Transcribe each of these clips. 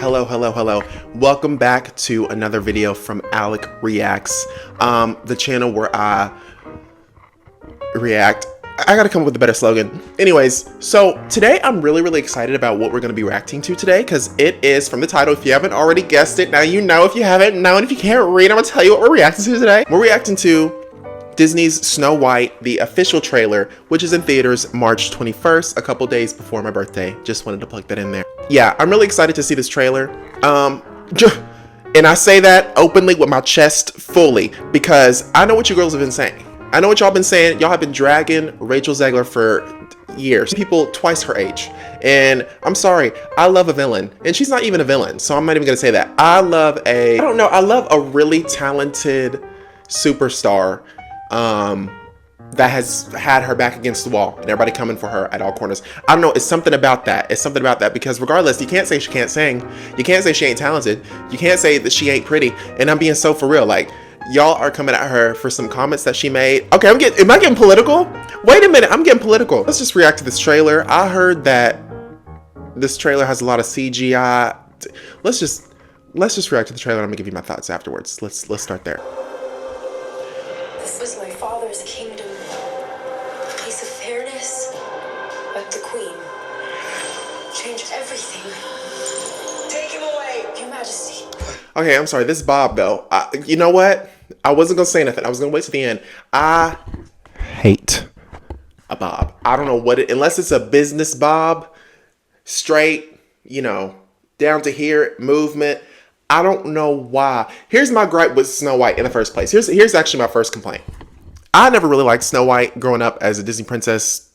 Hello. Welcome back to another video from Alec Reacts, the channel where I react. I gotta come up with a better slogan. Anyways, so today I'm really excited about what we're gonna be reacting to today, because it is, from the title, if you haven't already guessed it, now you know. If you haven't, now, and if you can't read, I'm gonna tell you what we're reacting to today. We're reacting to Disney's Snow White, the official trailer, which is in theaters March 21st, a couple days before my birthday. Just wanted to plug that in there. Yeah, I'm really excited to see this trailer. And I say that openly with my chest fully, because I know what you girls have been saying. I know what y'all been saying. Y'all have been dragging Rachel Zegler for years. People twice her age. And I'm sorry, I love a villain. And she's not even a villain, so I'm not even gonna say that. I love a really talented superstar that has had her back against the wall and everybody coming for her at all corners. I don't know, it's something about that. It's something about that, because regardless, you can't say she can't sing. You can't say she ain't talented. You can't say that she ain't pretty. And I'm being so for real. Like, y'all are coming at her for some comments that she made. Okay, am I getting political? Wait a minute, I'm getting political. Let's just react to this trailer. I heard that this trailer has a lot of CGI. Let's just react to the trailer. I'm gonna give you my thoughts afterwards. Let's start there. This was my father's kingdom, a place of fairness, but the queen changed everything. Take him away, Your Majesty. Okay, I'm sorry. This Bob, though. You know what? I wasn't gonna say nothing. I was gonna wait to the end. I hate a Bob. I don't know what it, unless it's a business Bob, straight, you know, down to here, movement. I don't know why. Here's my gripe with Snow White in the first place. Here's actually my first complaint. I never really liked Snow White growing up as a Disney princess,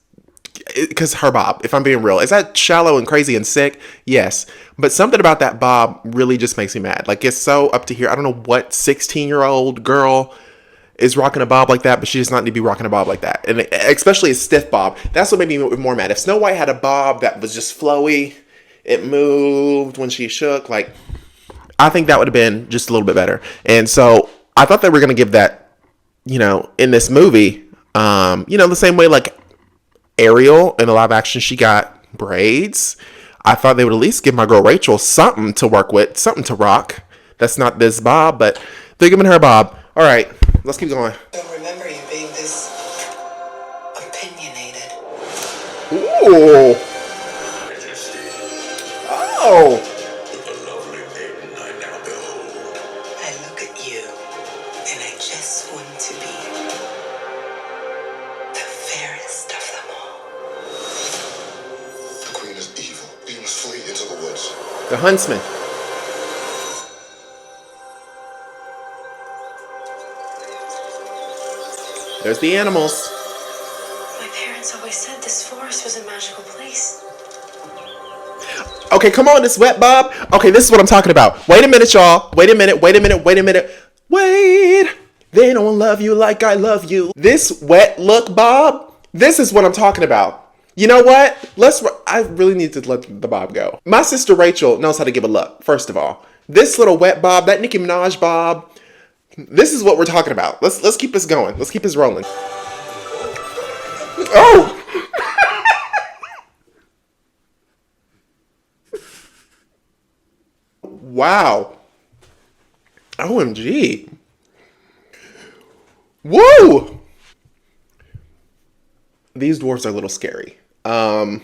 because her Bob, if I'm being real. Is that shallow and crazy and sick? Yes. But something about that Bob really just makes me mad. Like, it's so up to here. I don't know what 16-year-old girl is rocking a Bob like that, but she does not need to be rocking a Bob like that. And especially a stiff Bob. That's what made me more mad. If Snow White had a Bob that was just flowy, it moved when she shook, like, I think that would have been just a little bit better. And so I thought they were going to give that, you know, in this movie, you know, the same way like Ariel in the live action, she got braids. I thought they would at least give my girl Rachel something to work with, something to rock. That's not this Bob, but they're giving her a Bob. All right, let's keep going. I don't remember you being this opinionated. Ooh. Oh. Just want to be the fairest of them all. The queen is evil. You must flee into the woods. The huntsman. There's the animals. My parents always said this forest was a magical place. Okay, come on, this wet Bob. Okay, this is what I'm talking about. Wait a minute, y'all. Wait a minute. Wait. They don't love you like I love you. This wet look, Bob, this is what I'm talking about. You know what? I really need to let the Bob go. My sister Rachel knows how to give a look, first of all. This little wet Bob, that Nicki Minaj Bob, this is what we're talking about. Let's keep this going. Let's keep this rolling. Oh! Wow. OMG. Woo! These dwarves are a little scary. They're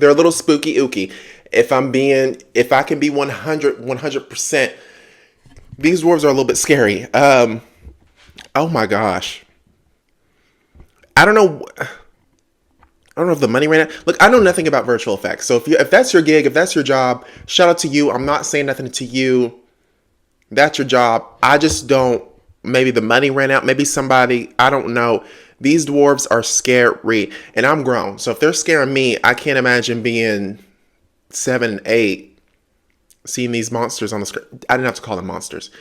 a little spooky ooky. If I can be 100%, these dwarves are a little bit scary. Oh my gosh. I don't know if the money ran out. Look, I know nothing about virtual effects. So if that's your gig, if that's your job, shout out to you. I'm not saying nothing to you. That's your job. I just don't. Maybe the money ran out. Maybe somebody, I don't know. These dwarves are scary. And I'm grown. So if they're scaring me, I can't imagine being 7, 8, seeing these monsters on the screen. I didn't have to call them monsters.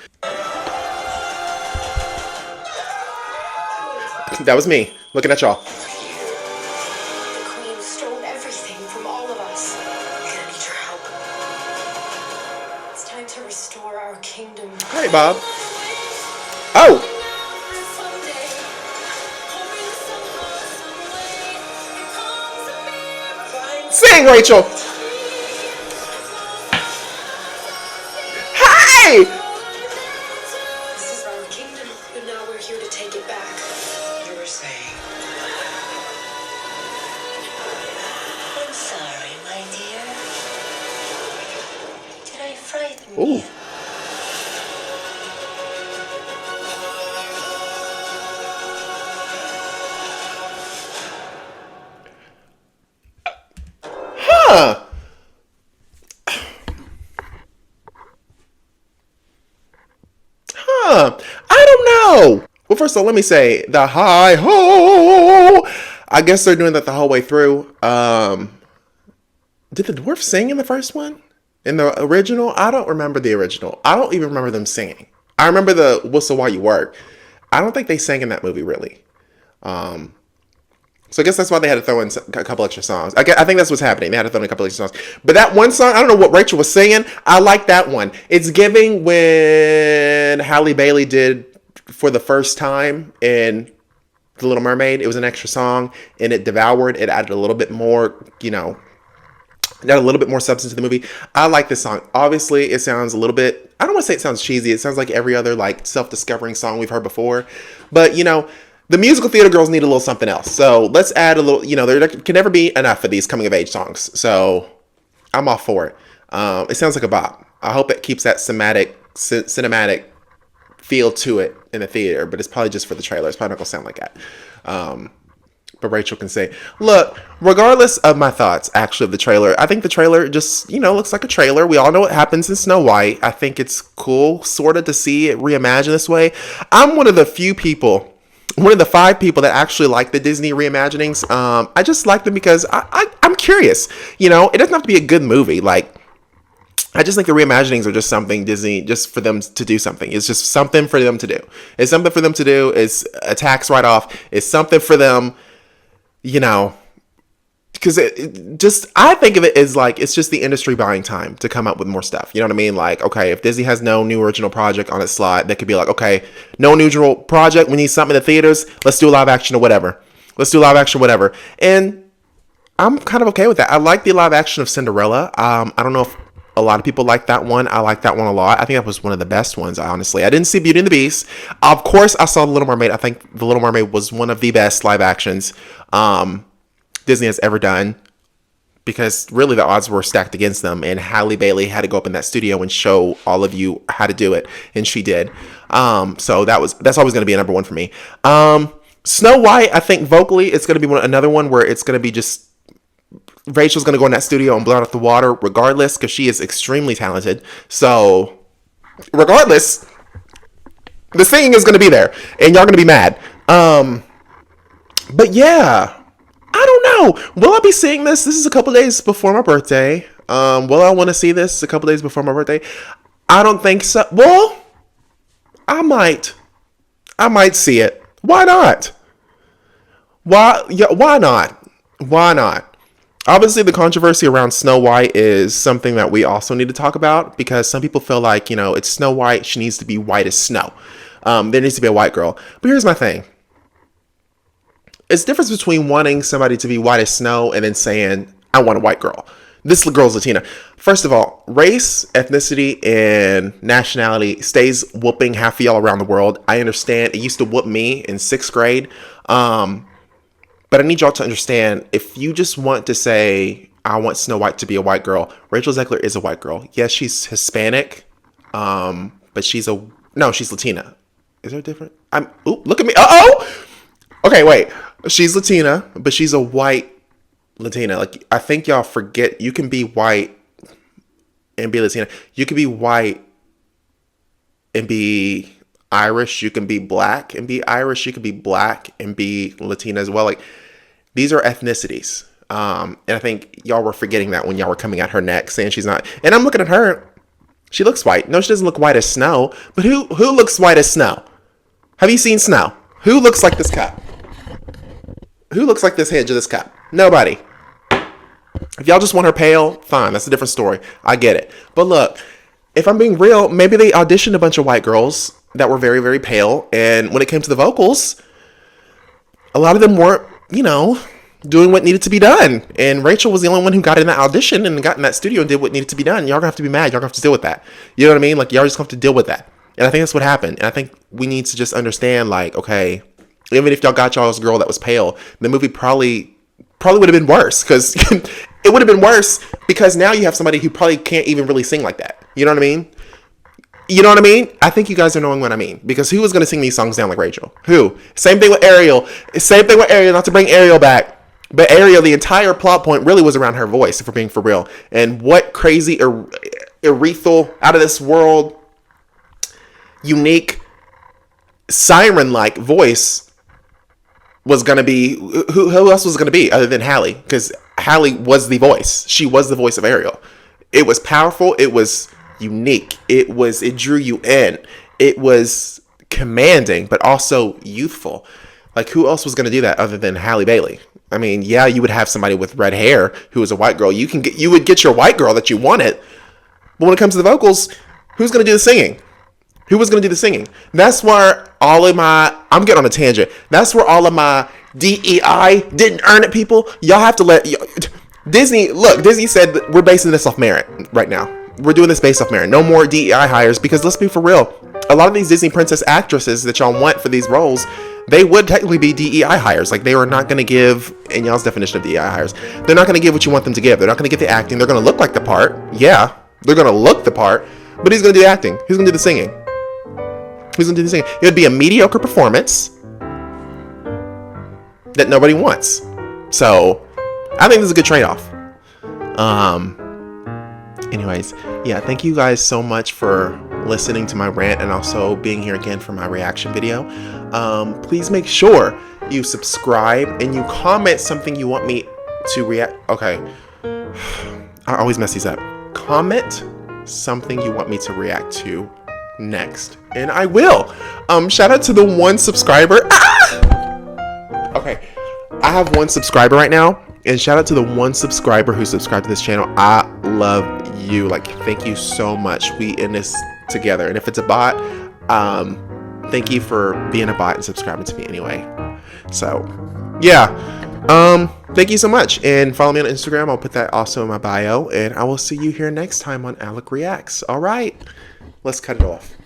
That was me, looking at y'all. The queen stole everything from all of us. We're gonna need your help. It's time to restore our kingdom. Hey, Bob. Oh! Sing, Rachel! This is our kingdom, and now we're here to take it back. You were saying. I'm sorry, my dear. Did I frighten Ooh. you? Huh. Huh. I don't know. Well, first of all, let me say the hi ho. I guess they're doing that the whole way through. Did the dwarf sing in the first one? In the original? I don't remember the original. I don't even remember them singing. I remember the whistle while you work. I don't think they sang in that movie really. So I guess that's why they had to throw in a couple extra songs. I think that's what's happening. They had to throw in a couple extra songs. But that one song, I don't know what Rachel was singing. I like that one. It's giving when Halle Bailey did for the first time in The Little Mermaid. It was an extra song and it devoured. It added a little bit more, it added a little bit more substance to the movie. I like this song. Obviously, it sounds a little bit, I don't want to say it sounds cheesy. It sounds like every other like self-discovering song we've heard before. But, the musical theater girls need a little something else. So let's add a little, there can never be enough of these coming of age songs. So I'm all for it. It sounds like a bop. I hope it keeps that cinematic feel to it in the theater, but it's probably just for the trailer. It's probably not going to sound like that. But Rachel can say, look, regardless of my thoughts, actually, of the trailer, I think the trailer just, looks like a trailer. We all know what happens in Snow White. I think it's cool, sort of, to see it reimagined this way. I'm one of the 5 people that actually like the Disney reimaginings. I just like them because I'm curious. It doesn't have to be a good movie. Like, I just think the reimaginings are just something Disney, just for them to do something. It's just something for them to do. It's something for them to do. It's a tax write-off. It's something for them, because I think of it as like, it's just the industry buying time to come up with more stuff. You know what I mean? Like, okay, if Disney has no new original project on its slot, they could be like, okay, no new original project. We need something in the theaters. Let's do live action or whatever. And I'm kind of okay with that. I like the live action of Cinderella. I don't know if a lot of people like that one. I like that one a lot. I think that was one of the best ones, honestly. I didn't see Beauty and the Beast. Of course, I saw The Little Mermaid. I think The Little Mermaid was one of the best live actions Disney has ever done, because really the odds were stacked against them, and Halle Bailey had to go up in that studio and show all of you how to do it, and she did. So that's always going to be a number one for me. Snow White, I think vocally it's going to be another one where it's going to be just Rachel's going to go in that studio and blow it out the water regardless, because she is extremely talented. So regardless, the singing is going to be there and y'all going to be mad. But yeah, I don't know. Will I be seeing this? This is a couple days before my birthday. Will I want to see this a couple days before my birthday? I don't think so. Well, I might see it. Why not? Why not? Obviously, the controversy around Snow White is something that we also need to talk about, because some people feel like, it's Snow White. She needs to be white as snow. There needs to be a white girl. But here's my thing. It's the difference between wanting somebody to be white as snow and then saying, I want a white girl. This girl's Latina. First of all, race, ethnicity, and nationality stays whooping half of y'all around the world. I understand. It used to whoop me in 6th grade. But I need y'all to understand, if you just want to say, I want Snow White to be a white girl, Rachel Zegler is a white girl. Yes, she's Hispanic, but she's Latina. Is there different? Look at me. Uh-oh! Okay, wait. She's Latina, but she's a white Latina. Like, I think y'all forget, you can be white and be Latina. You can be white and be Irish. You can be black and be Irish. You can be black and be Latina as well. Like, these are ethnicities. And I think y'all were forgetting that when y'all were coming at her neck saying she's not. And I'm looking at her. She looks white. No, she doesn't look white as snow. But who looks white as snow? Have you seen snow? Who looks like this cup? Who looks like this hedge of this cup? Nobody. If y'all just want her pale, fine. That's a different story. I get it. But look, if I'm being real, maybe they auditioned a bunch of white girls that were very, very pale. And when it came to the vocals, a lot of them weren't, doing what needed to be done. And Rachel was the only one who got in that audition and got in that studio and did what needed to be done. Y'all gonna have to be mad. Y'all gonna have to deal with that. You know what I mean? Like, y'all just have to deal with that. And I think that's what happened. And I think we need to just understand, like, okay, even if y'all got y'all's girl that was pale, the movie probably would have been worse, because it would have been worse because now you have somebody who probably can't even really sing like that. You know what I mean? You know what I mean? I think you guys are knowing what I mean, because who was going to sing these songs down like Rachel? Who? Same thing with Ariel. Same thing with Ariel, not to bring Ariel back. But Ariel, the entire plot point really was around her voice, if we're being for real. And what crazy, ethereal, out of this world, unique, siren-like voice was going to be, who else was going to be other than Halle? Because Halle was the voice. She was the voice of Ariel. It was powerful. It was unique. It drew you in. It was commanding, but also youthful. Like, who else was going to do that other than Halle Bailey? I mean, yeah, you would have somebody with red hair who was a white girl. You would get your white girl that you wanted. But when it comes to the vocals, who's going to do the singing? Who was going to do the singing? That's where all of my, I'm getting on a tangent. That's where all of my DEI didn't earn it people. Y'all have to let, Disney said that we're basing this off merit right now. We're doing this based off merit. No more DEI hires, because let's be for real. A lot of these Disney princess actresses that y'all want for these roles, they would technically be DEI hires. Like, they are not going to give, in y'all's definition of DEI hires, they're not going to give what you want them to give. They're not going to get the acting. They're going to look like the part. Yeah, they're going to look the part, but who's going to do the acting? Who's going to do the singing? Who's going to do the singing? It would be a mediocre performance that nobody wants. So, I think this is a good trade-off. Anyways, yeah, thank you guys so much for listening to my rant and also being here again for my reaction video. Please make sure you subscribe and you comment something you want me to react. Okay, I always mess these up. Comment something you want me to react to next, and I will. Shout out to the one subscriber. Okay, I have one subscriber right now, and shout out to the one subscriber who subscribed to this channel. I love you. Like, thank you so much. We in this together. And if it's a bot, thank you for being a bot and subscribing to me anyway. So, yeah. Thank you so much. And follow me on Instagram. I'll put that also in my bio. And I will see you here next time on Alec Reacts. All right. Let's cut it off.